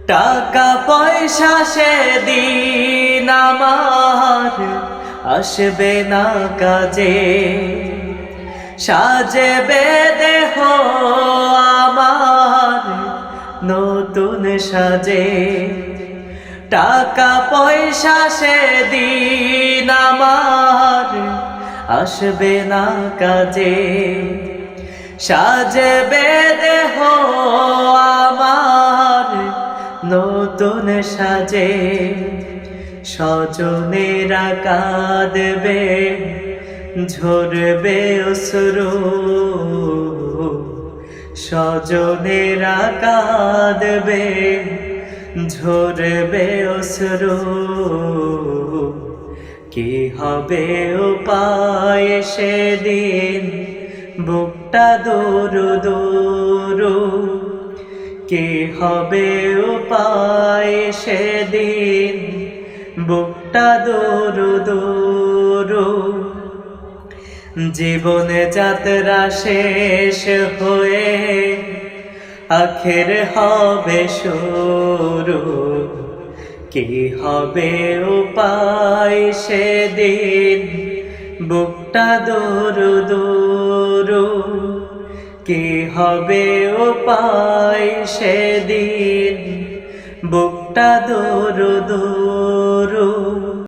টাকা পয়সা সেদিন আমার আসবে না কাজে, সাজবে দেহ আমার নতুন সাজে। টাকা পয়সা সেদিন আমার আসবে না কাজে, সাজবে দেহ আমার নতুন সাজে। স্বজনেরা কাঁদবে, ঝরবে অশ্রু, স্বজনেরা কাঁদবে, ঝরবে অশ্রু। কি হবে উপায় সেদিন বুকটা দূরু দূরু, কি হবে উপায় সেদিন বুকটা দূরু দূরু। জীবনে যাত্রা শেষ হয়ে আখের হবে শুরু, কি হবে উপায় সেদিন বুকটা দূরু দূরু। কি হবে উপায় সেদিন বুকটা দূরু দূরু।